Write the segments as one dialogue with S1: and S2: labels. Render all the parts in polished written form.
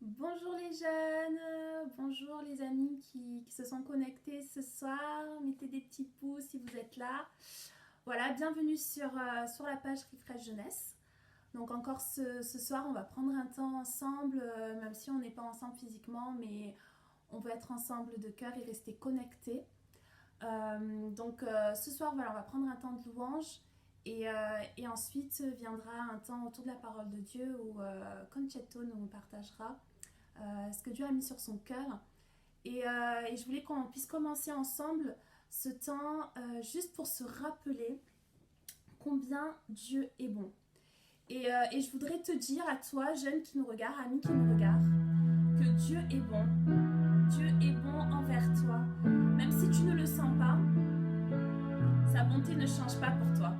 S1: Bonjour les jeunes, bonjour les amis qui se sont connectés ce soir, mettez des petits pouces si vous êtes là. Voilà, bienvenue sur la page Refresh Jeunesse. Donc encore ce soir, on va prendre un temps ensemble, même si on n'est pas ensemble physiquement, mais on va être ensemble de cœur et rester connectés. Ce soir, voilà, on va prendre un temps de louange et ensuite viendra un temps autour de la parole de Dieu où Concetto nous partagera ce que Dieu a mis sur son cœur. Et je voulais qu'on puisse commencer ensemble ce temps juste pour se rappeler combien Dieu est bon. Et je voudrais te dire à toi, jeune qui nous regarde, ami qui nous regarde, que Dieu est bon. Dieu est bon envers toi. Même si tu ne le sens pas, sa bonté ne change pas pour toi.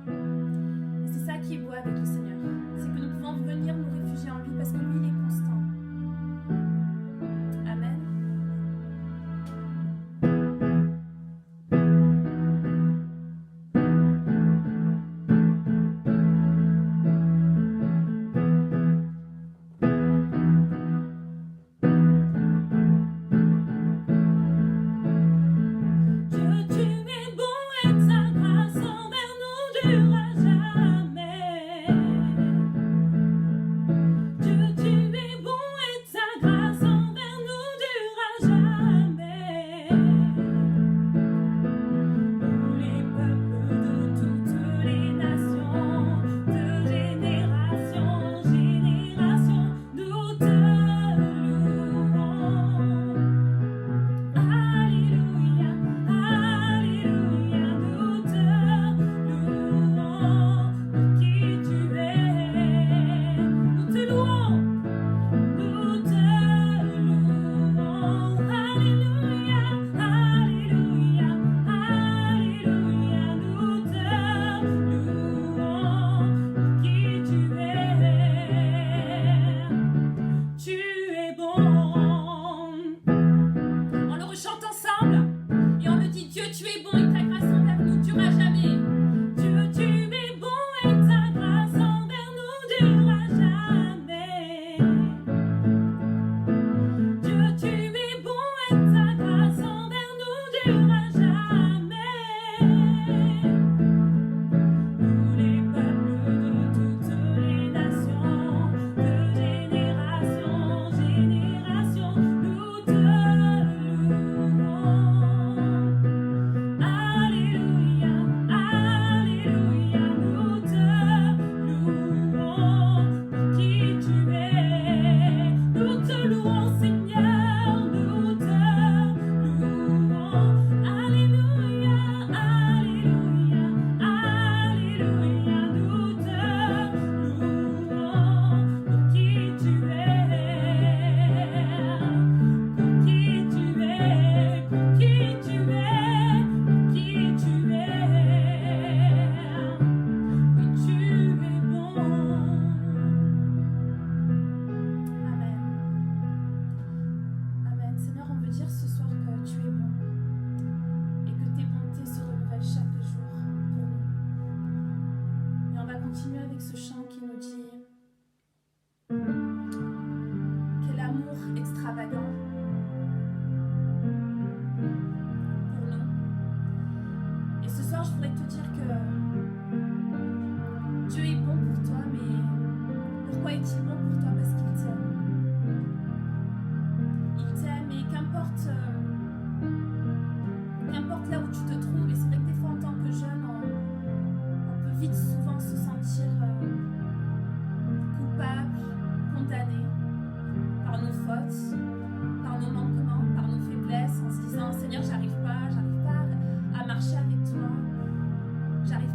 S1: Et c'est ça qui est beau avec le Seigneur. C'est que nous pouvons venir nous réfugier en lui parce que lui, il est constant. Amen. J'arrive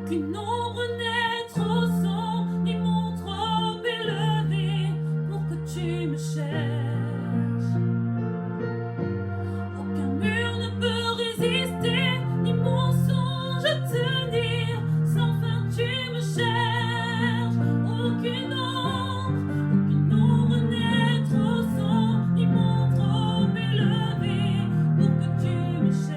S2: Qu'une ombre n'est trop sombre, ni mon trop élevé pour que tu me cherches. Aucun mur ne peut résister, ni mensonge tenir, sans fin tu me cherches. Aucune ombre n'est trop sombre, ni mon trop élevé pour que tu me cherches.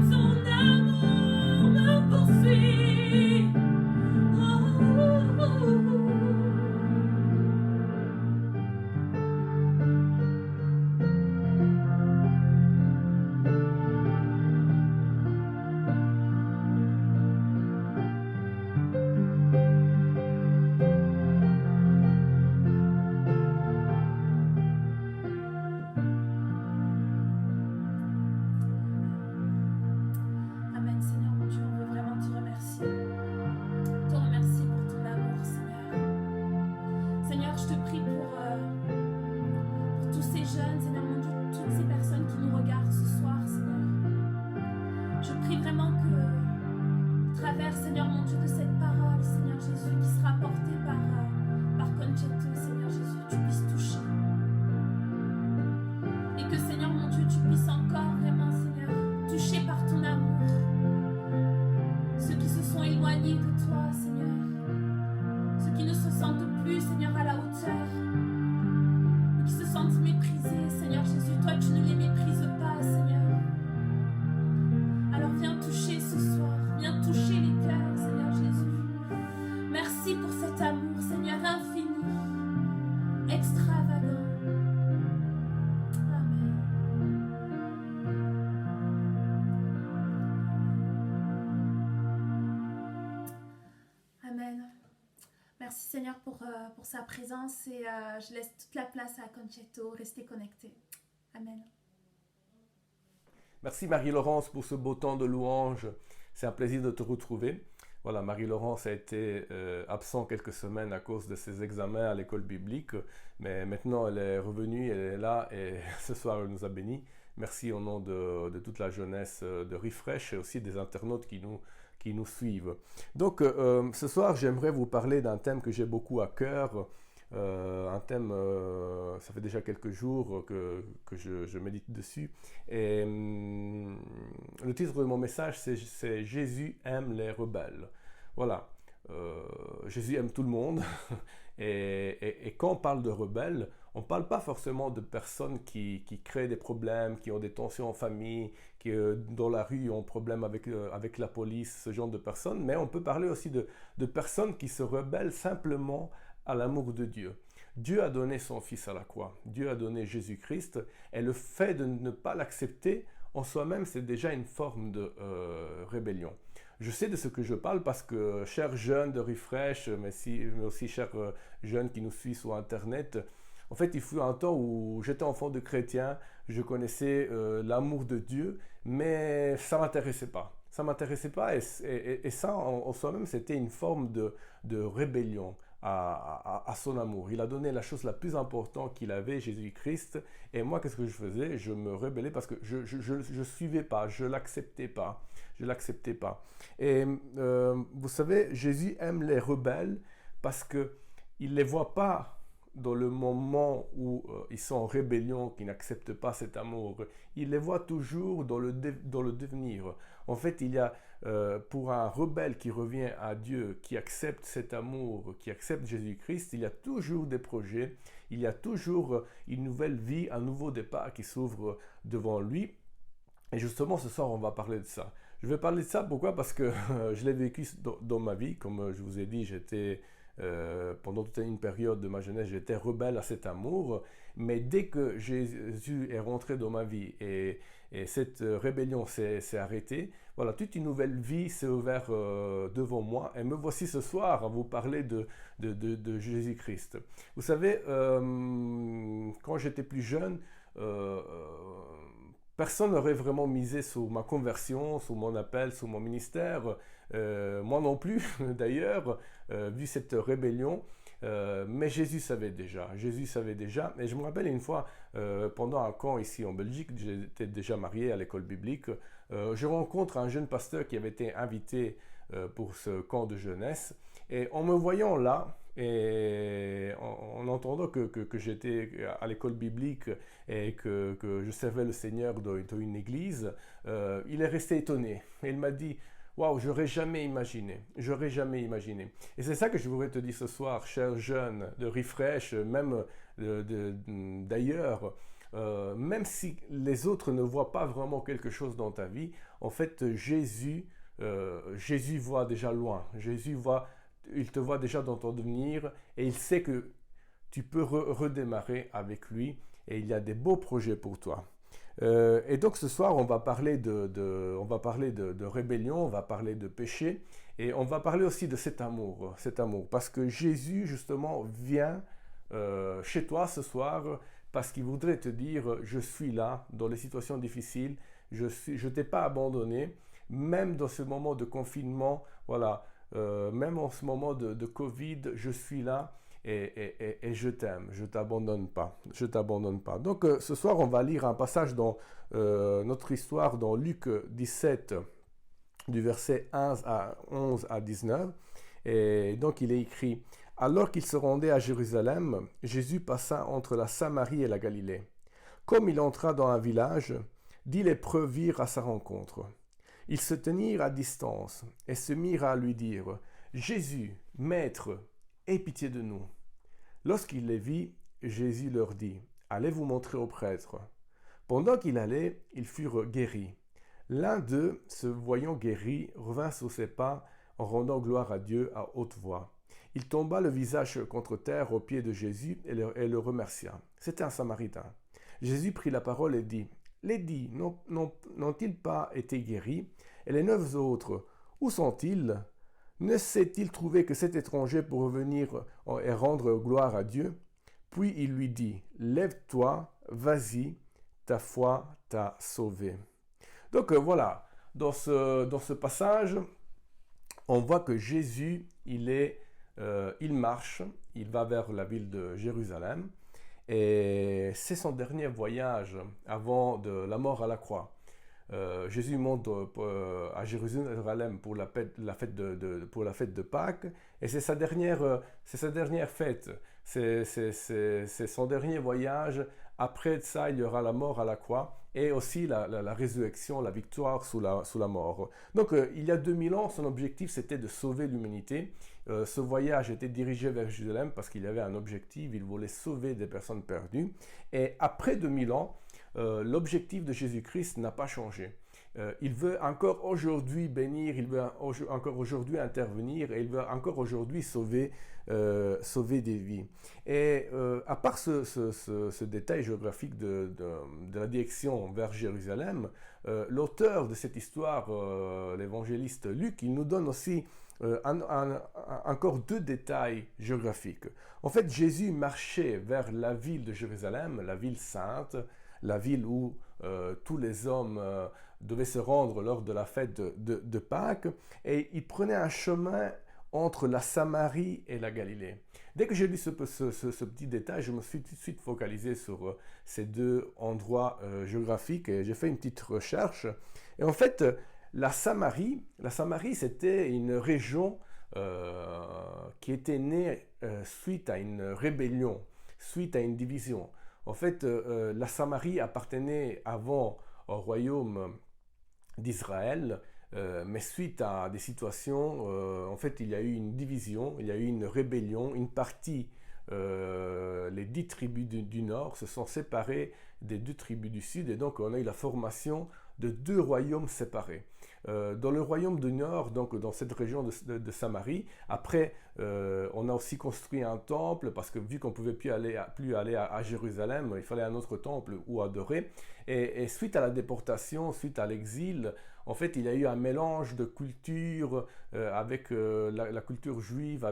S2: Ton amour me poursuit. Oh, oh, oh.
S1: toi, Seigneur. Ceux qui ne se sentent plus, Seigneur, à la hauteur, qui se sentent méprisés, Seigneur Jésus, toi tu ne les méprises pas, Seigneur. Alors viens toucher ce soir, viens toucher les cœurs, Seigneur Jésus. Merci pour cet amour, Seigneur, infini, extravagant. Amen. Amen. Merci Seigneur pour sa présence et je laisse toute la place à Concetto. Restez connectés. Amen.
S3: Merci Marie-Laurence pour ce beau temps de louange. C'est un plaisir de te retrouver. Voilà, Marie-Laurence a été absente quelques semaines à cause de ses examens à l'école biblique, mais maintenant elle est revenue, elle est là et ce soir elle nous a bénis. Merci au nom de toute la jeunesse de Refresh et aussi des internautes qui nous suivent. Donc ce soir j'aimerais vous parler d'un thème que j'ai beaucoup à cœur. Un thème, ça fait déjà quelques jours que je médite dessus. Et le titre de mon message, c'est « Jésus aime les rebelles ». Voilà, Jésus aime tout le monde. Et quand on parle de rebelles, on ne parle pas forcément de personnes qui créent des problèmes, qui ont des tensions en famille, qui dans la rue ont problème avec la police, ce genre de personnes. Mais on peut parler aussi de personnes qui se rebellent simplement à l'amour de Dieu. Dieu a donné son Fils à la croix. Dieu a donné Jésus-Christ. Et le fait de ne pas l'accepter, en soi-même, c'est déjà une forme de rébellion. Je sais de ce que je parle parce que, chers jeunes de Refresh, mais aussi chers jeunes qui nous suivent sur Internet, en fait, il fut un temps où j'étais enfant de chrétien, je connaissais l'amour de Dieu, mais ça ne m'intéressait pas. Ça ne m'intéressait pas et ça, en soi-même, c'était une forme de rébellion à son amour. Il a donné la chose la plus importante qu'il avait, Jésus-Christ. Et moi, qu'est-ce que je faisais? Je me rébellais parce que je suivais pas, je l'acceptais pas. Je l'acceptais pas. Et vous savez, Jésus aime les rebelles parce qu'il ne les voit pas dans le moment où ils sont en rébellion, qui n'acceptent pas cet amour. Il les voit toujours dans le devenir. En fait, il y a, pour un rebelle qui revient à Dieu, qui accepte cet amour, qui accepte Jésus-Christ, il y a toujours des projets, il y a toujours une nouvelle vie, un nouveau départ qui s'ouvre devant lui. Et justement, ce soir, on va parler de ça. Je vais parler de ça, pourquoi? Parce que je l'ai vécu dans ma vie. Comme je vous ai dit, pendant toute une période de ma jeunesse, j'étais rebelle à cet amour. Mais dès que Jésus est rentré dans ma vie et cette rébellion s'est arrêtée, voilà, toute une nouvelle vie s'est ouverte devant moi. Et me voici ce soir à vous parler de Jésus-Christ. Vous savez, quand j'étais plus jeune, personne n'aurait vraiment misé sur ma conversion, sur mon appel, sur mon ministère. Moi non plus, d'ailleurs, vu cette rébellion. Mais Jésus savait déjà. Et je me rappelle une fois, pendant un camp ici en Belgique, j'étais déjà marié à l'école biblique, je rencontre un jeune pasteur qui avait été invité pour ce camp de jeunesse. Et en me voyant là, et en entendant que j'étais à l'école biblique et que je servais le Seigneur dans une église, il est resté étonné. Et il m'a dit: waouh, j'aurais jamais imaginé. Et c'est ça que je voudrais te dire ce soir, chers jeunes de Refresh, même d'ailleurs, même si les autres ne voient pas vraiment quelque chose dans ta vie, en fait, Jésus voit déjà loin. Il te voit déjà dans ton devenir et il sait que tu peux redémarrer avec lui et il y a des beaux projets pour toi. Et donc ce soir, on va parler de rébellion, on va parler de péché et on va parler aussi de cet amour, parce que Jésus justement vient chez toi ce soir parce qu'il voudrait te dire: je suis là dans les situations difficiles, je t'ai pas abandonné, même dans ce moment de confinement, voilà, même en ce moment de Covid, je suis là. Et je t'aime, je t'abandonne pas. Donc ce soir, on va lire un passage dans notre histoire dans Luc 17, du verset 11 à 19. Et donc il est écrit: alors qu'il se rendait à Jérusalem, Jésus passa entre la Samarie et la Galilée. Comme il entra dans un village, 10 lépreux virent à sa rencontre. Ils se tenirent à distance et se mirent à lui dire: Jésus, Maître, aie pitié de nous. Lorsqu'il les vit, Jésus leur dit, allez vous montrer aux prêtres. Pendant qu'il allait, ils furent guéris. L'un d'eux, se voyant guéri, revint sur ses pas en rendant gloire à Dieu à haute voix. Il tomba le visage contre terre aux pieds de Jésus et le remercia. C'était un Samaritain. Jésus prit la parole et dit, les 10 n'ont-ils pas été guéris? Et les 9 autres, où sont-ils? Ne s'est-il trouvé que cet étranger pour revenir et rendre gloire à Dieu? Puis il lui dit, lève-toi, vas-y, ta foi t'a sauvé. Donc voilà, dans ce passage, on voit que Jésus, il marche, il va vers la ville de Jérusalem, et c'est son dernier voyage avant de la mort à la croix. Jésus monte à Jérusalem pour la fête de Pâques, et c'est sa dernière fête, c'est son dernier voyage. Après ça, il y aura la mort à la croix et aussi la résurrection, la victoire sous la mort. Donc, il y a 2000 ans, son objectif, c'était de sauver l'humanité. Ce voyage était dirigé vers Jérusalem parce qu'il avait un objectif, il voulait sauver des personnes perdues. Et après 2000 ans, l'objectif de Jésus-Christ n'a pas changé. Il veut encore aujourd'hui bénir, il veut encore aujourd'hui intervenir et il veut encore aujourd'hui sauver des vies. Et à part ce détail géographique de la direction vers Jérusalem, l'auteur de cette histoire, l'évangéliste Luc, il nous donne aussi encore 2 détails géographiques. En fait, Jésus marchait vers la ville de Jérusalem, la ville sainte, la ville où tous les hommes devaient se rendre lors de la fête de Pâques, et il prenait un chemin entre la Samarie et la Galilée. Dès que j'ai lu ce petit détail, je me suis tout de suite focalisé sur ces 2 endroits géographiques, et j'ai fait une petite recherche. Et en fait, la Samarie, c'était une région qui était née suite à une rébellion, suite à une division. En fait, la Samarie appartenait avant au royaume d'Israël, mais suite à des situations, en fait, il y a eu une division, il y a eu une rébellion, une partie, les 10 tribus du nord se sont séparées des 2 tribus du sud, et donc on a eu la formation de 2 royaumes séparés. Dans le royaume du nord, donc dans cette région de Samarie, après on a aussi construit un temple, parce que vu qu'on ne pouvait plus aller à Jérusalem, il fallait un autre temple où adorer. Et suite à la déportation, suite à l'exil, en fait, il y a eu un mélange de cultures avec la culture juive,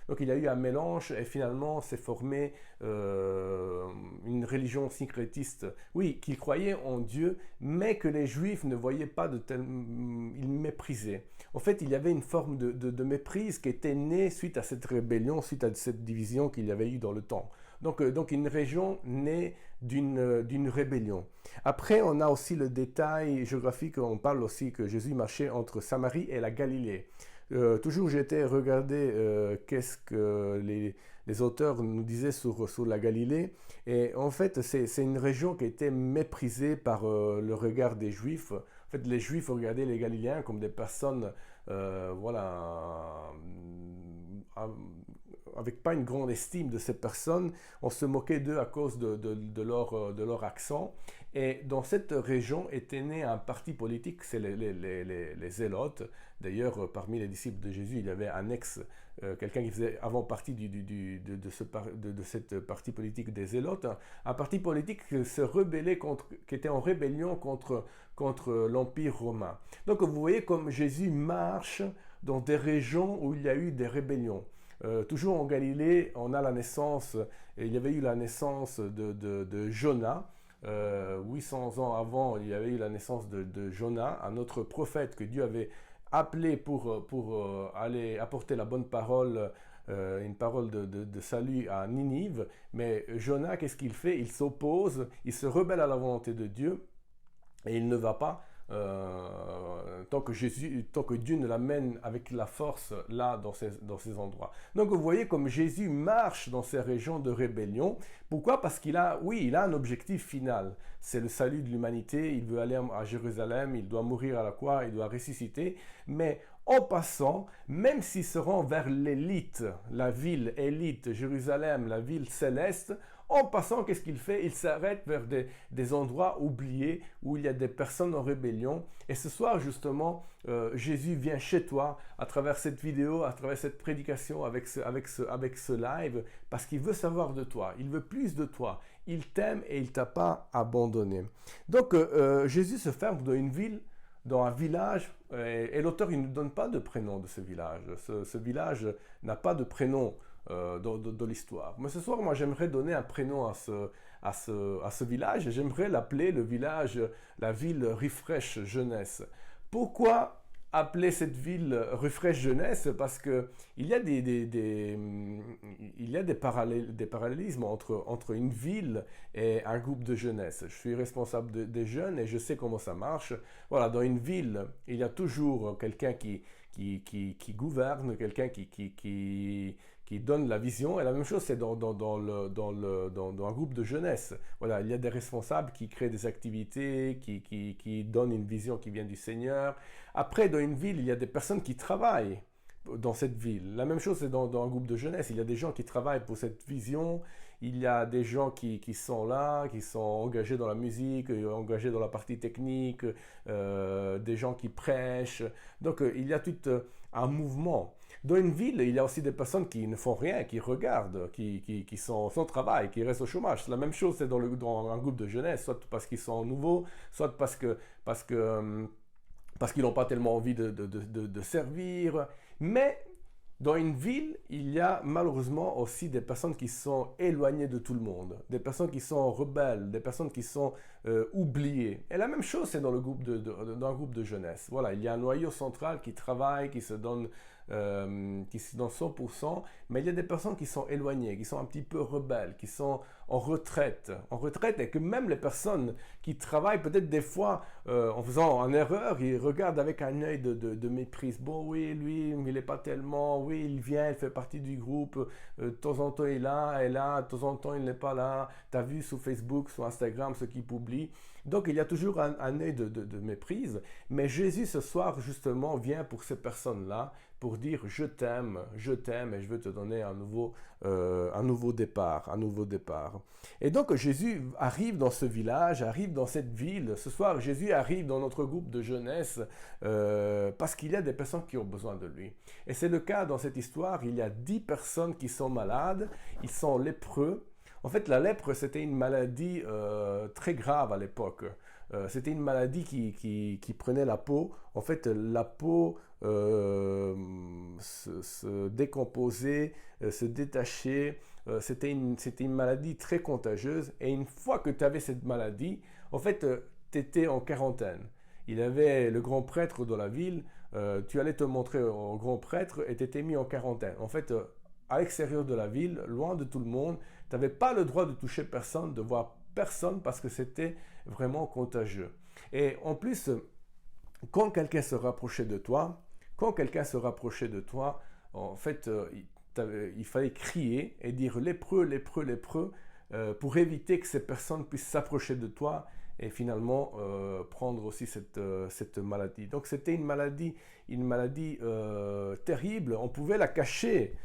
S3: donc il y a eu un mélange, et finalement s'est formé une religion syncrétiste, oui, qui croyait en Dieu, mais que les Juifs ne voyaient pas ils méprisaient. En fait, il y avait une forme de méprise qui était née suite à cette rébellion, suite à cette division qu'il y avait eu dans le temps. Donc une région née d'une rébellion. Après, on a aussi le détail géographique, on parle aussi que Jésus marchait entre Samarie et la Galilée. Toujours, j'ai été regarder qu'est-ce que les auteurs nous disaient sur la Galilée. Et en fait, c'est une région qui était méprisée par le regard des Juifs. En fait, les Juifs regardaient les Galiléens comme des personnes, avec pas une grande estime de ces personnes. On se moquait d'eux à cause de leur accent. Et dans cette région était né un parti politique, c'est les Zélotes. D'ailleurs, parmi les disciples de Jésus, il y avait quelqu'un qui faisait avant partie de cette parti politique des Zélotes, un parti politique qui était en rébellion contre l'Empire romain. Donc vous voyez comme Jésus marche dans des régions où il y a eu des rébellions. Toujours en Galilée, il y avait eu la naissance de Jonas. 800 ans avant, il y avait eu la naissance de Jonas, un autre prophète que Dieu avait appelé pour aller apporter la bonne parole, une parole de salut à Ninive. Mais Jonas, qu'est-ce qu'il fait? Il s'oppose, il se rebelle à la volonté de Dieu, et il ne va pas tant que Dieu ne l'amène avec la force là dans ces endroits. Donc vous voyez comme Jésus marche dans ces régions de rébellion. Pourquoi? Parce qu'il a un objectif final. C'est le salut de l'humanité. Il veut aller à Jérusalem, il doit mourir à la croix, il doit ressusciter. Mais en passant, même s'il se rend vers l'élite, la ville élite, Jérusalem, la ville céleste, en passant, qu'est-ce qu'il fait? Il s'arrête vers des endroits oubliés où il y a des personnes en rébellion. Et ce soir, justement, Jésus vient chez toi à travers cette vidéo, à travers cette prédication, avec ce live, parce qu'il veut savoir de toi. Il veut plus de toi. Il t'aime et il ne t'a pas abandonné. Donc, Jésus se ferme dans une ville, dans un village, et l'auteur il ne donne pas de prénom de ce village. Ce village n'a pas de prénom dans l'histoire. Mais ce soir, moi, j'aimerais donner un prénom à ce village, et j'aimerais l'appeler le village, la ville Refresh Jeunesse. Pourquoi appeler cette ville Refresh Jeunesse? Parce que il y a des parallélismes entre une ville et un groupe de jeunesse. Je suis responsable des jeunes et je sais comment ça marche. Voilà, dans une ville, il y a toujours quelqu'un qui gouverne, quelqu'un qui donne la vision, et la même chose c'est dans un groupe de jeunesse. Voilà, il y a des responsables qui créent des activités, qui donnent une vision qui vient du Seigneur. Après, dans une ville, il y a des personnes qui travaillent dans cette ville. La même chose c'est dans un groupe de jeunesse, il y a des gens qui travaillent pour cette vision, il y a des gens qui sont là, qui sont engagés dans la musique, engagés dans la partie technique, des gens qui prêchent. Donc il y a tout un mouvement. Dans une ville, il y a aussi des personnes qui ne font rien, qui regardent, qui sont sans travail, qui restent au chômage. C'est la même chose, c'est dans un groupe de jeunesse, soit parce qu'ils sont nouveaux, soit parce qu'ils n'ont pas tellement envie de servir. Mais dans une ville, il y a malheureusement aussi des personnes qui sont éloignées de tout le monde, des personnes qui sont rebelles, des personnes qui sont oubliées. Et la même chose, c'est dans un groupe de jeunesse. Voilà, il y a un noyau central qui travaille, qui se donne 100%, mais il y a des personnes qui sont éloignées, qui sont un petit peu rebelles, qui sont en retraite, et que même les personnes qui travaillent peut-être des fois en faisant une erreur, ils regardent avec un œil de méprise. Bon, oui, lui, il n'est pas tellement, oui, il vient, il fait partie du groupe, de temps en temps il est là, et là, de temps en temps il n'est pas là. Tu as vu sur Facebook, sur Instagram, ce qu'il publie. Donc il y a toujours un œil de méprise, mais Jésus ce soir justement vient pour ces personnes-là, pour dire je t'aime et je veux te donner un nouveau départ. Et donc Jésus arrive dans ce village, arrive dans cette ville. Ce soir, Jésus arrive dans notre groupe de jeunesse parce qu'il y a des personnes qui ont besoin de lui. Et c'est le cas dans cette histoire, il y a 10 personnes qui sont malades, ils sont lépreux. En fait, la lèpre, c'était une maladie très grave à l'époque. C'était une maladie qui prenait la peau. En fait, la peau se décomposait, se détachait. C'était une maladie très contagieuse. Et une fois que tu avais cette maladie, en fait, tu étais en quarantaine. Il y avait le grand prêtre de la ville. Tu allais te montrer au grand prêtre et tu étais mis en quarantaine. En fait, à l'extérieur de la ville, loin de tout le monde, tu n'avais pas le droit de toucher personne, de voir personne parce que c'était vraiment contagieux. Et en plus, quand quelqu'un se rapprochait de toi, en fait, il fallait crier et dire lépreux, lépreux, lépreux, pour éviter que ces personnes puissent s'approcher de toi et finalement prendre aussi cette maladie. Donc c'était une maladie terrible, on pouvait la cacher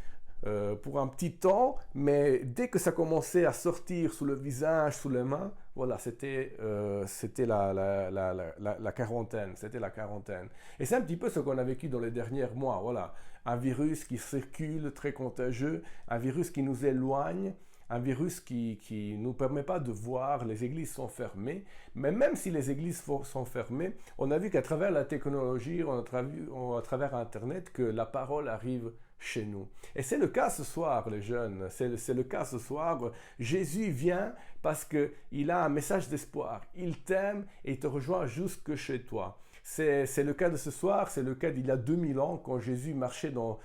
S3: pour un petit temps, mais dès que ça commençait à sortir sous le visage, sous les mains, voilà, c'était la quarantaine, Et c'est un petit peu ce qu'on a vécu dans les derniers mois, voilà, un virus qui circule, très contagieux, un virus qui nous éloigne, un virus qui ne nous permet pas de voir, les églises sont fermées, mais même si les églises sont fermées, on a vu qu'à travers la technologie, à travers Internet, que la parole arrive chez nous. Et c'est le cas ce soir, les jeunes, c'est le cas ce soir. Jésus vient parce qu'il a un message d'espoir. Il t'aime et il te rejoint jusque chez toi. C'est le cas de ce soir, c'est le cas d'il y a 2000 ans, quand Jésus marchait dans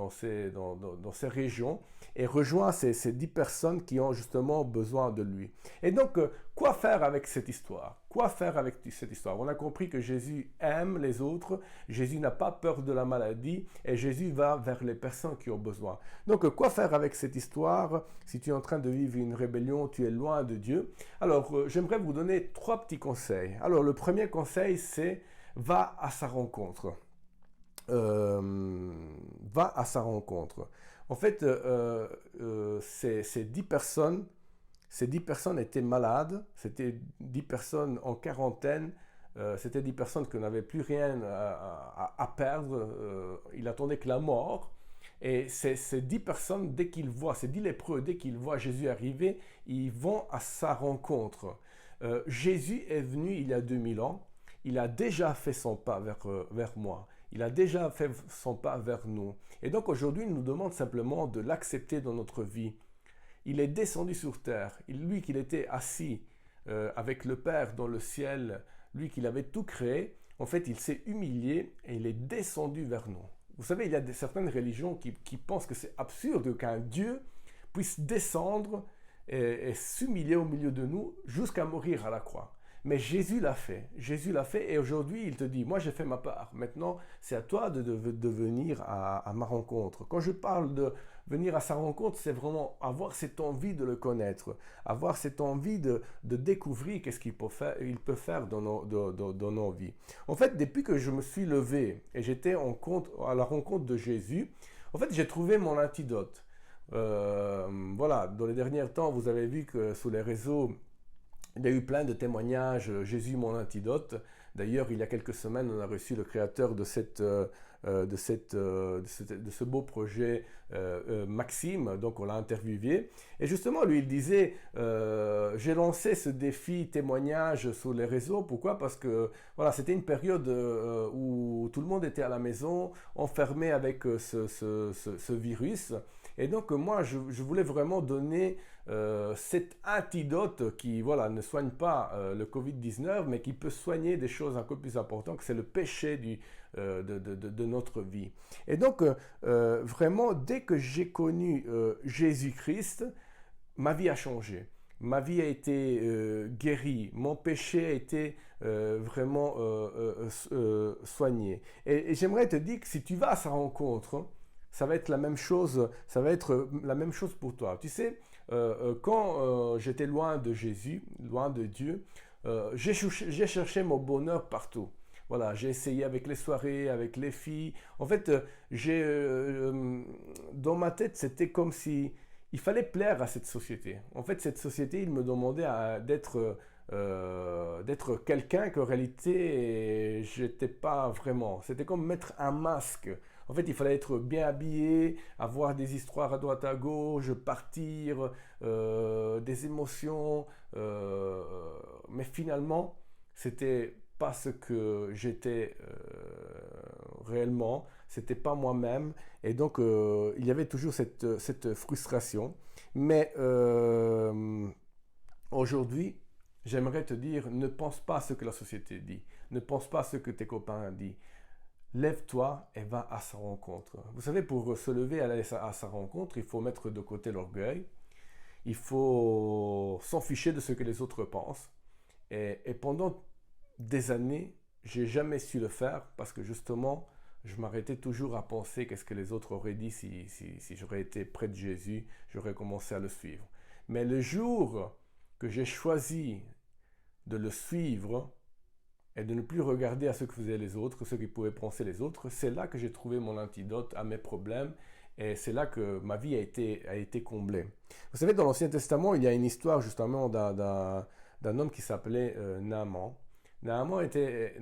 S3: ces régions et rejoint ces 10 personnes qui ont justement besoin de lui. Et donc, quoi faire avec cette histoire? On a compris que Jésus aime les autres, Jésus n'a pas peur de la maladie et Jésus va vers les personnes qui ont besoin. Donc, quoi faire avec cette histoire si tu es en train de vivre une rébellion, tu es loin de Dieu? Alors, j'aimerais vous donner 3 petits conseils. Alors, le premier conseil, c'est va à sa rencontre. Va à sa rencontre. En fait, ces 10 personnes, étaient malades, c'était 10 personnes en quarantaine, c'était 10 personnes qui n'avaient plus rien à perdre, ils attendaient que la mort. Et ces 10 personnes, dès qu'ils voient, ces 10 lépreux, dès qu'ils voient Jésus arriver, ils vont à sa rencontre. Jésus est venu il y a 2000 ans, il a déjà fait son pas vers moi. Il a déjà fait son pas vers nous. Et donc aujourd'hui, il nous demande simplement de l'accepter dans notre vie. Il est descendu sur terre. Lui qui était assis avec le Père dans le ciel, lui qui avait tout créé, en fait, il s'est humilié et il est descendu vers nous. Vous savez, il y a certaines religions qui pensent que c'est absurde qu'un Dieu puisse descendre et s'humilier au milieu de nous jusqu'à mourir à la croix. Mais Jésus l'a fait. Jésus l'a fait et aujourd'hui, il te dit, moi j'ai fait ma part. Maintenant, c'est à toi de venir à ma rencontre. Quand je parle de venir à sa rencontre, c'est vraiment avoir cette envie de le connaître, avoir cette envie de découvrir qu'est-ce qu'il peut faire dans nos vies. En fait, depuis que je me suis levé et j'étais à la rencontre de Jésus, en fait, j'ai trouvé mon antidote. Voilà, dans les derniers temps, vous avez vu que sur les réseaux, il y a eu plein de témoignages, Jésus mon antidote. D'ailleurs, il y a quelques semaines, on a reçu le créateur de ce beau projet, Maxime, donc on l'a interviewé. Et justement, lui, il disait, j'ai lancé ce défi témoignage sur les réseaux. Pourquoi? Parce que voilà, c'était une période où tout le monde était à la maison, enfermé avec ce virus. Et donc moi, je voulais vraiment donner cet antidote qui ne soigne pas le Covid-19, mais qui peut soigner des choses un peu plus importantes, que c'est le péché de notre vie. Et donc, vraiment, dès que j'ai connu Jésus-Christ, ma vie a changé. Ma vie a été guérie, mon péché a été vraiment soigné. Et j'aimerais te dire que si tu vas à sa rencontre, ça va être la même chose pour toi. Tu sais, quand j'étais loin de Jésus, loin de Dieu, j'ai cherché mon bonheur partout. Voilà, j'ai essayé avec les soirées, avec les filles. En fait, dans ma tête, c'était comme si il fallait plaire à cette société. En fait, cette société, il me demandait d'être quelqu'un qu'en réalité, je n'étais pas vraiment. C'était comme mettre un masque. En fait, il fallait être bien habillé, avoir des histoires à droite à gauche, partir, des émotions. Mais finalement, c'était pas ce que j'étais réellement. C'était pas moi-même. Et donc, il y avait toujours cette frustration. Mais aujourd'hui, j'aimerais te dire, ne pense pas à ce que la société dit. Ne pense pas à ce que tes copains disent. Lève-toi et va à sa rencontre. Vous savez, pour se lever à sa rencontre, il faut mettre de côté l'orgueil. Il faut s'en ficher de ce que les autres pensent. Et pendant des années, j'ai jamais su le faire parce que justement, je m'arrêtais toujours à penser qu'est-ce que les autres auraient dit si j'aurais été près de Jésus, j'aurais commencé à le suivre. Mais le jour que j'ai choisi de le suivre, et de ne plus regarder à ce que faisaient les autres, ce qu'ils pouvaient penser les autres, c'est là que j'ai trouvé mon antidote à mes problèmes et c'est là que ma vie a été comblée. Vous savez, dans l'Ancien Testament, il y a une histoire justement d'un homme qui s'appelait Naaman. Naaman était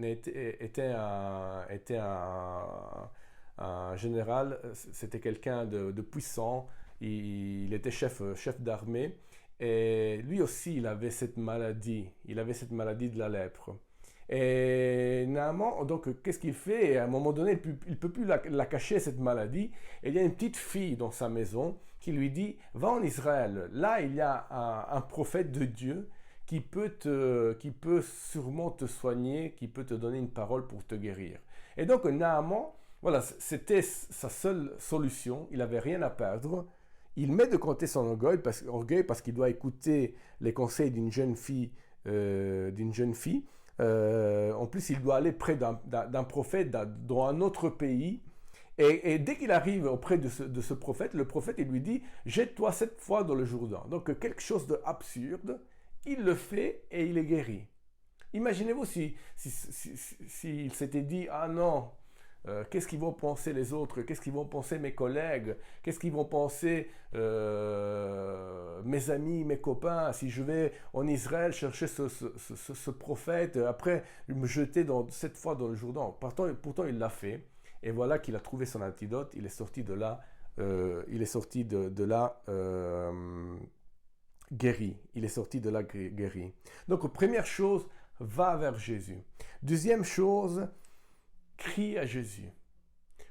S3: un général, c'était quelqu'un de puissant, il était chef d'armée et lui aussi il avait cette maladie de la lèpre. Et Naaman, donc, qu'est-ce qu'il fait? Et à un moment donné, il ne peut plus la cacher, cette maladie. Et il y a une petite fille dans sa maison qui lui dit, va en Israël. Là, il y a un prophète de Dieu qui peut sûrement te soigner, qui peut te donner une parole pour te guérir. Et donc, Naaman, voilà, c'était sa seule solution. Il n'avait rien à perdre. Il met de côté son orgueil parce qu'il doit écouter les conseils d'une jeune fille. En plus, il doit aller près d'un prophète dans un autre pays. Et dès qu'il arrive auprès de ce prophète, le prophète il lui dit « Jette-toi 7 fois dans le Jourdain ». Donc quelque chose d'absurde, il le fait et il est guéri. Imaginez-vous s'il s'était dit, ah non, qu'est-ce qu'ils vont penser les autres? Qu'est-ce qu'ils vont penser mes collègues? Qu'est-ce qu'ils vont penser mes amis, mes copains? Si je vais en Israël chercher ce prophète, après me jeter cette fois dans le Jourdain. Pourtant, il l'a fait. Et voilà qu'il a trouvé son antidote. Il est sorti de là, guéri. Il est sorti de là guéri. Donc, première chose, va vers Jésus. Deuxième chose, crie à Jésus.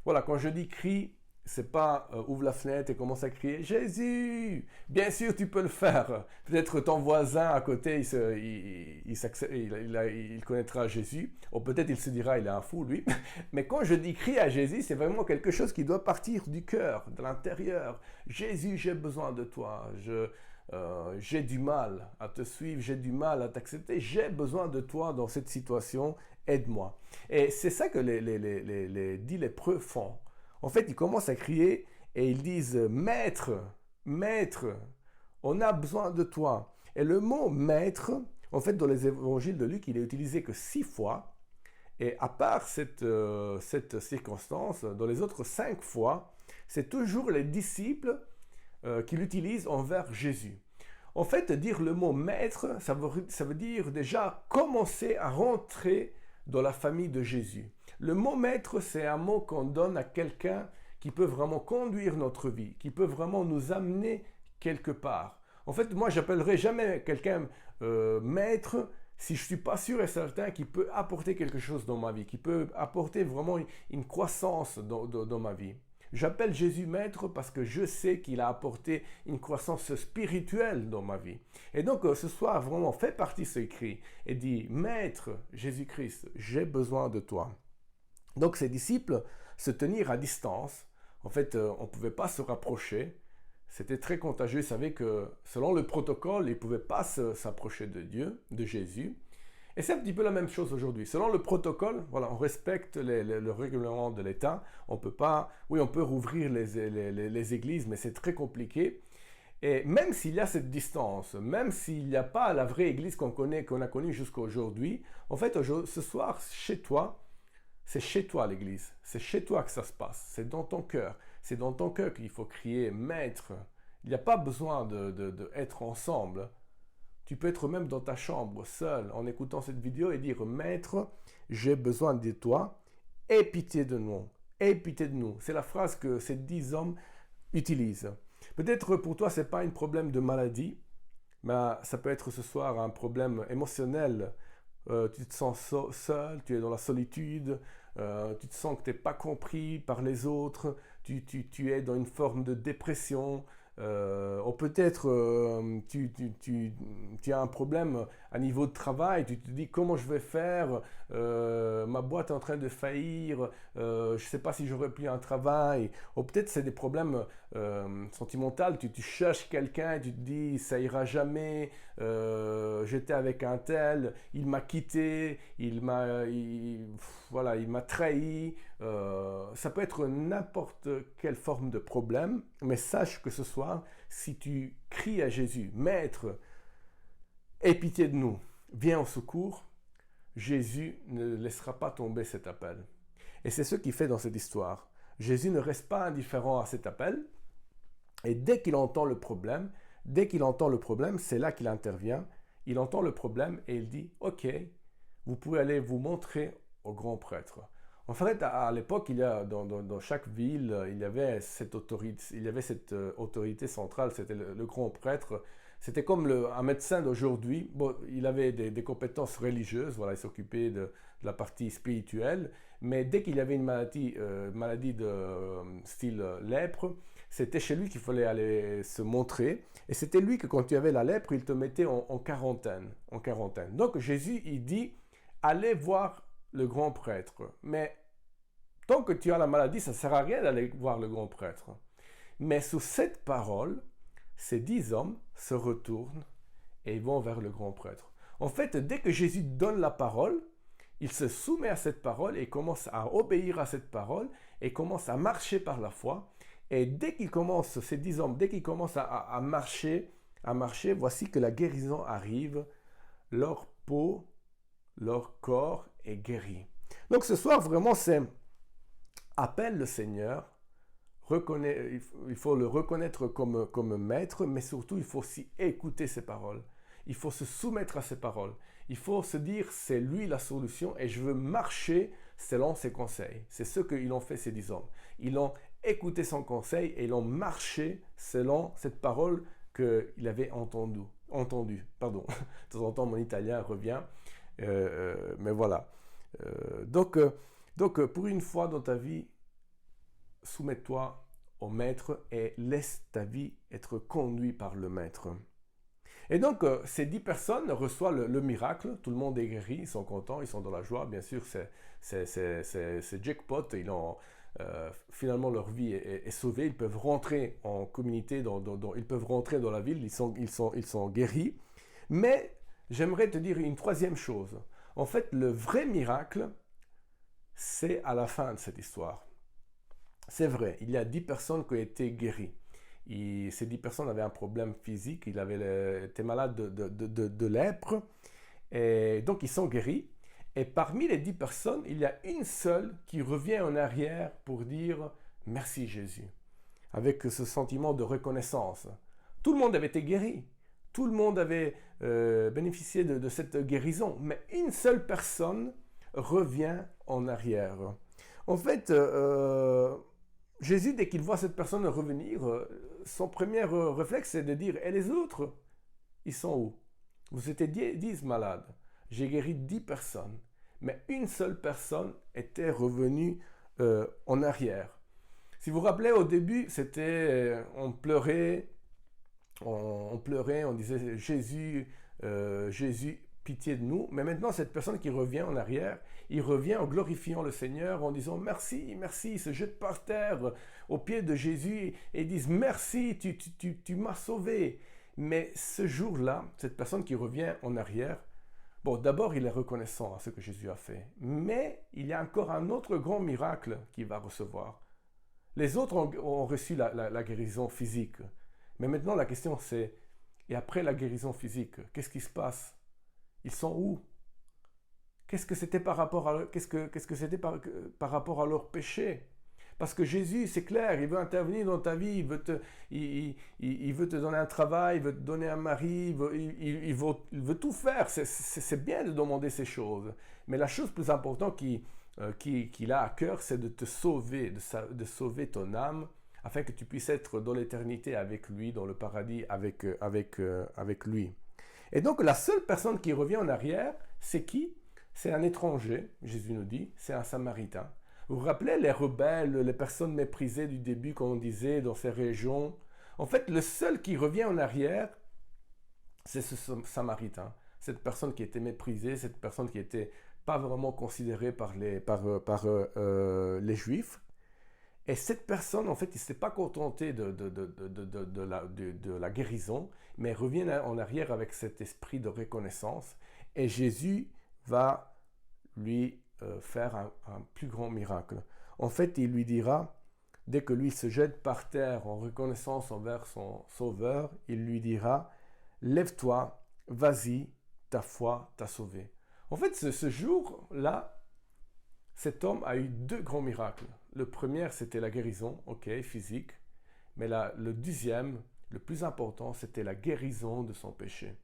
S3: Voilà, quand je dis crie, c'est pas ouvre la fenêtre et commence à crier Jésus. Bien sûr, tu peux le faire. Peut-être ton voisin à côté, il connaîtra Jésus. Ou peut-être il se dira il est un fou lui. Mais quand je dis crie à Jésus, c'est vraiment quelque chose qui doit partir du cœur, de l'intérieur. Jésus, j'ai besoin de toi. J'ai du mal à te suivre, j'ai du mal à t'accepter. J'ai besoin de toi dans cette situation. Aide-moi. Et c'est ça que les 10 lépreux font. En fait, ils commencent à crier et ils disent « Maître, Maître, on a besoin de toi ». Et le mot « Maître », en fait, dans les évangiles de Luc, il est utilisé que 6 fois. Et à part cette circonstance, dans les autres 5 fois, c'est toujours les disciples qui l'utilisent envers Jésus. En fait, dire le mot « Maître », ça veut dire déjà commencer à rentrer dans la famille de Jésus. Le mot maître, c'est un mot qu'on donne à quelqu'un qui peut vraiment conduire notre vie, qui peut vraiment nous amener quelque part. En fait, moi, j'appellerai jamais quelqu'un maître si je ne suis pas sûr et certain qu'il peut apporter quelque chose dans ma vie, qu'il peut apporter vraiment une croissance dans ma vie. J'appelle Jésus maître parce que je sais qu'il a apporté une croissance spirituelle dans ma vie. Et donc ce soir, vraiment, fais partie de ce cri et dis, Maître Jésus-Christ, j'ai besoin de toi. Donc ces disciples se tenir à distance. En fait, on ne pouvait pas se rapprocher. C'était très contagieux. Ils savaient que selon le protocole, ils ne pouvaient pas s'approcher de Dieu, de Jésus. Et c'est un petit peu la même chose aujourd'hui. Selon le protocole, voilà, on respecte le règlement de l'État. On peut pas, oui, on peut rouvrir les églises, mais c'est très compliqué. Et même s'il y a cette distance, même s'il n'y a pas la vraie église qu'on a connue jusqu'à aujourd'hui, en fait, ce soir, chez toi, c'est chez toi l'église. C'est chez toi que ça se passe. C'est dans ton cœur. C'est dans ton cœur qu'il faut crier Maître. Il n'y a pas besoin d'être ensemble. Tu peux être même dans ta chambre, seul, en écoutant cette vidéo et dire « Maître, j'ai besoin de toi, aie pitié de nous, aie pitié de nous ». C'est la phrase que ces 10 hommes utilisent. Peut-être pour toi, ce n'est pas un problème de maladie, mais ça peut être ce soir un problème émotionnel. Tu te sens seul, tu es dans la solitude, tu te sens que tu n'es pas compris par les autres, tu es dans une forme de dépression. Ou peut-être tu as un problème à niveau de travail, tu te dis comment je vais faire, ma boîte est en train de faillir, je ne sais pas si j'aurai plus un travail, ou peut-être c'est des problèmes sentimentaux, tu cherches quelqu'un et tu te dis ça ira jamais, j'étais avec un tel, il m'a quitté, il m'a trahi, ça peut être n'importe quelle forme de problème, mais sache que ce soir, si tu cries à Jésus, Maître, aie pitié de nous, viens au secours, Jésus ne laissera pas tomber cet appel. Et c'est ce qu'il fait dans cette histoire. Jésus ne reste pas indifférent à cet appel, et dès qu'il entend le problème, c'est là qu'il intervient, il entend le problème et il dit, ok, vous pouvez aller vous montrer au grand prêtre. En fait, à l'époque, dans chaque ville, il y avait cette autorité centrale, c'était le grand prêtre. C'était comme un médecin d'aujourd'hui. Bon, il avait des compétences religieuses, voilà, il s'occupait de la partie spirituelle. Mais dès qu'il y avait une maladie de style lèpre, c'était chez lui qu'il fallait aller se montrer. Et c'était lui que quand tu avais la lèpre, il te mettait en quarantaine. Donc Jésus, il dit, allez voir le grand prêtre. Mais tant que tu as la maladie, ça ne sert à rien d'aller voir le grand prêtre. Mais sous cette parole, ces 10 hommes se retournent et ils vont vers le grand prêtre. En fait, dès que Jésus donne la parole, il se soumet à cette parole et commence à obéir à cette parole et commence à marcher par la foi. Et dès qu'ils commencent, ces 10 hommes, dès qu'ils commencent à marcher, voici que la guérison arrive. Leur peau leur corps est guéri. Donc ce soir, vraiment, c'est appelle le Seigneur, il faut le reconnaître comme maître, mais surtout, il faut aussi écouter ses paroles. Il faut se soumettre à ses paroles. Il faut se dire, c'est lui la solution et je veux marcher selon ses conseils. C'est ce qu'ils ont fait, ces 10 hommes. Ils ont écouté son conseil et ils ont marché selon cette parole qu'il avait entendue. Pardon, de temps en temps, mon italien revient. Mais voilà. Donc, pour une fois dans ta vie, soumets-toi au maître et laisse ta vie être conduite par le maître. Et donc, ces 10 personnes reçoivent le miracle. Tout le monde est guéri, ils sont contents, ils sont dans la joie. Bien sûr, c'est jackpot. Finalement, leur vie est sauvée. Ils peuvent rentrer en communauté, ils peuvent rentrer dans la ville. Ils sont guéris. Mais j'aimerais te dire une troisième chose. En fait, le vrai miracle, c'est à la fin de cette histoire. C'est vrai, il y a 10 personnes qui ont été guéries. Ces 10 personnes avaient un problème physique, ils étaient malades de lèpre, et donc ils sont guéris. Et parmi les 10 personnes, il y a une seule qui revient en arrière pour dire « Merci Jésus », avec ce sentiment de reconnaissance. Tout le monde avait été guéri, tout le monde avait bénéficié de cette guérison, mais une seule personne revient en arrière. En fait, Jésus, dès qu'il voit cette personne revenir, son premier réflexe, c'est de dire « Et les autres, ils sont où? Vous étiez 10 malades. J'ai guéri 10 personnes. Mais une seule personne était revenue en arrière. » Si vous vous rappelez, au début, on pleurait, on disait « Jésus, Jésus, pitié de nous. » Mais maintenant, cette personne qui revient en arrière, il revient en glorifiant le Seigneur, en disant « Merci, merci », il se jette par terre aux pieds de Jésus et disent « Merci, tu m'as sauvé ». Mais ce jour-là, cette personne qui revient en arrière, bon, d'abord, il est reconnaissant à ce que Jésus a fait. Mais il y a encore un autre grand miracle qu'il va recevoir. Les autres ont reçu la guérison physique. Mais maintenant, la question c'est, et après la guérison physique, qu'est-ce qui se passe? Ils sont où? Qu'est-ce que c'était par rapport à leur péché? Parce que Jésus, c'est clair, il veut intervenir dans ta vie, il veut te donner un travail, il veut te donner un mari, il veut tout faire. C'est bien de demander ces choses. Mais la chose plus importante qu'il a à cœur, c'est de te sauver, de sauver ton âme, afin que tu puisses être dans l'éternité avec lui, dans le paradis avec lui. Et donc, la seule personne qui revient en arrière, c'est qui? C'est un étranger, Jésus nous dit, c'est un Samaritain. Vous vous rappelez les rebelles, les personnes méprisées du début, comme on disait, dans ces régions? En fait, le seul qui revient en arrière, c'est ce Samaritain. Cette personne qui était méprisée, cette personne qui n'était pas vraiment considérée par les Juifs. Et cette personne, en fait, il ne s'est pas contenté de la guérison, mais revient en arrière avec cet esprit de reconnaissance. Et Jésus va lui faire un plus grand miracle. En fait, il lui dira, dès que lui se jette par terre en reconnaissance envers son Sauveur, il lui dira, « Lève-toi, vas-y, ta foi t'a sauvé. » En fait, ce jour-là, cet homme a eu 2 grands miracles. Le premier, c'était la guérison, physique. Mais le deuxième, le plus important, c'était la guérison de son péché.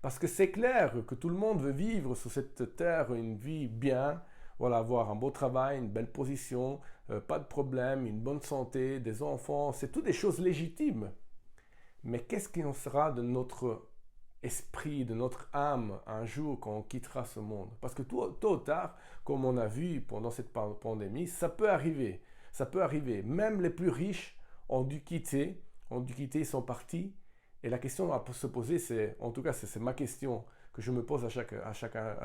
S3: Parce que c'est clair que tout le monde veut vivre sur cette terre une vie bien, voilà, avoir un beau travail, une belle position, pas de problème, une bonne santé, des enfants, c'est toutes des choses légitimes. Mais qu'est-ce qu'il en sera de notre esprit, de notre âme, un jour quand on quittera ce monde? Parce que tôt ou tard, comme on a vu pendant cette pandémie, ça peut arriver. Ça peut arriver. Même les plus riches ont dû quitter, ils sont partis. Et la question à se poser, c'est ma question que je me pose à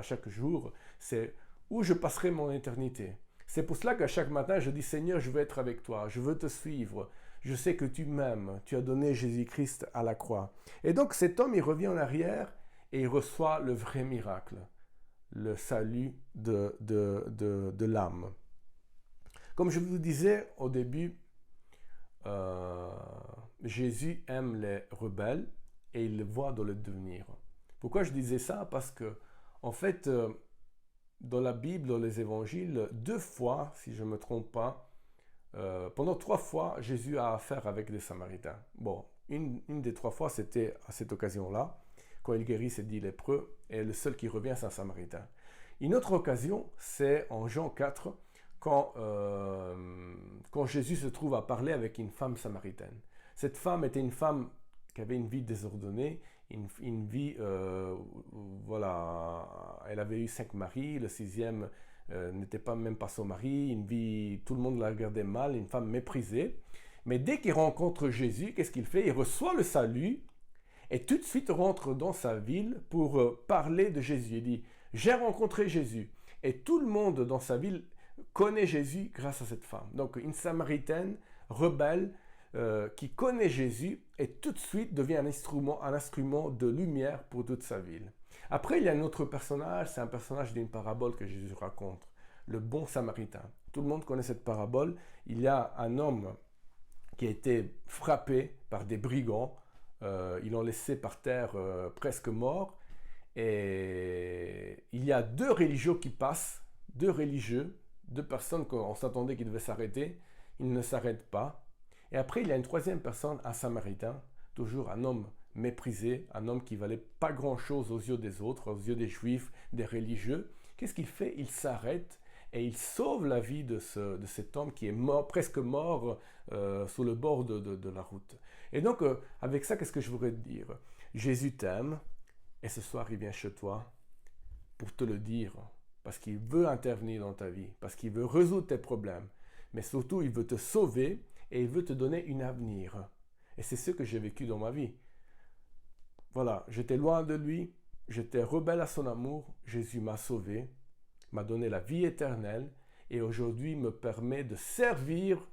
S3: chaque jour, c'est où je passerai mon éternité. C'est pour cela qu'à chaque matin, je dis, Seigneur, je veux être avec toi, je veux te suivre. Je sais que tu m'aimes, tu as donné Jésus-Christ à la croix. Et donc cet homme, il revient en arrière et il reçoit le vrai miracle, le salut de l'âme. Comme je vous disais au début, Jésus aime les rebelles et il les voit dans le devenir. Pourquoi je disais ça? Parce que, en fait, dans la Bible, dans les évangiles, 2 fois, si je ne me trompe pas, pendant 3 fois, Jésus a affaire avec des Samaritains. Bon, une des 3 fois, c'était à cette occasion-là, quand il guérit ces 10 lépreux, et le seul qui revient, c'est un Samaritain. Une autre occasion, c'est en Jean 4, quand Jésus se trouve à parler avec une femme samaritaine. Cette femme était une femme qui avait une vie désordonnée, une vie, voilà, elle avait eu 5 maris, le 6e n'était même pas son mari, une vie, tout le monde la regardait mal, une femme méprisée. Mais dès qu'il rencontre Jésus, qu'est-ce qu'il fait? Il reçoit le salut et tout de suite rentre dans sa ville pour parler de Jésus. Il dit, j'ai rencontré Jésus. Et tout le monde dans sa ville connaît Jésus grâce à cette femme. Donc une Samaritaine rebelle qui connaît Jésus et tout de suite devient un instrument de lumière pour toute sa ville. Après, il y a un autre personnage, c'est un personnage d'une parabole que Jésus raconte, le bon Samaritain. Tout le monde connaît cette parabole. Il y a un homme qui a été frappé par des brigands. Ils l'ont laissé par terre presque mort. Et il y a 2 religieux qui passent, 2 religieux, 2 personnes qu'on s'attendait qu'ils devaient s'arrêter. Ils ne s'arrêtent pas. Et après, il y a une 3e personne, un Samaritain, toujours un homme méprisé, un homme qui valait pas grand-chose aux yeux des autres, aux yeux des Juifs, des religieux. Qu'est-ce qu'il fait? Il s'arrête et il sauve la vie de cet homme qui est presque mort sur le bord de la route. Et donc, avec ça, qu'est-ce que je voudrais te dire? Jésus t'aime et ce soir, il vient chez toi pour te le dire, parce qu'il veut intervenir dans ta vie, parce qu'il veut résoudre tes problèmes, mais surtout, il veut te sauver et il veut te donner un avenir. Et c'est ce que j'ai vécu dans ma vie. Voilà, j'étais loin de lui, j'étais rebelle à son amour, Jésus m'a sauvé, m'a donné la vie éternelle et aujourd'hui me permet de servir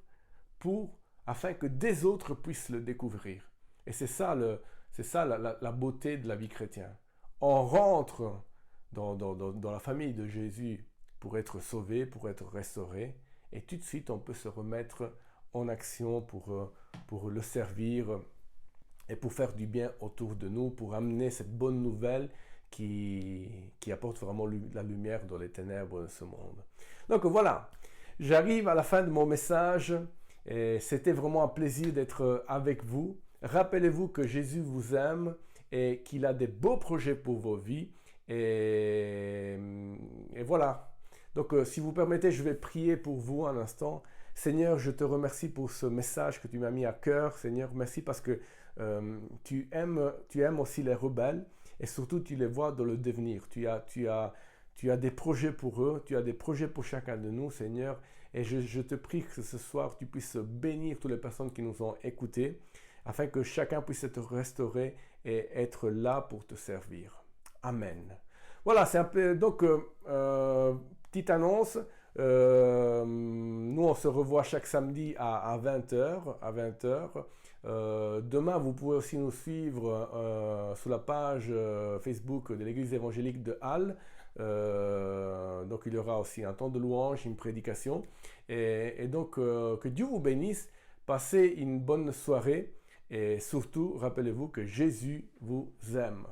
S3: afin que des autres puissent le découvrir. Et c'est ça, la beauté de la vie chrétienne. On rentre dans la famille de Jésus pour être sauvé, pour être restauré et tout de suite on peut se remettre en action pour le servir et pour faire du bien autour de nous, pour amener cette bonne nouvelle qui apporte vraiment la lumière dans les ténèbres de ce monde. Donc voilà, j'arrive à la fin de mon message et c'était vraiment un plaisir d'être avec vous. Rappelez-vous que Jésus vous aime et qu'il a des beaux projets pour vos vies. Et voilà. Donc si vous permettez, je vais prier pour vous un instant. Seigneur, je te remercie pour ce message que tu m'as mis à cœur. Seigneur, merci parce que tu aimes aussi les rebelles et surtout tu les vois dans le devenir. Tu as des projets pour eux, tu as des projets pour chacun de nous, Seigneur. Et je te prie que ce soir, tu puisses bénir toutes les personnes qui nous ont écoutés afin que chacun puisse être restauré et être là pour te servir. Amen. Voilà, c'est un peu, donc, petite annonce. Nous, on se revoit chaque samedi à 20h. Demain, vous pouvez aussi nous suivre sur la page Facebook de l'Église évangélique de Halle. Donc, il y aura aussi un temps de louange, une prédication. Et donc, que Dieu vous bénisse. Passez une bonne soirée. Et surtout, rappelez-vous que Jésus vous aime.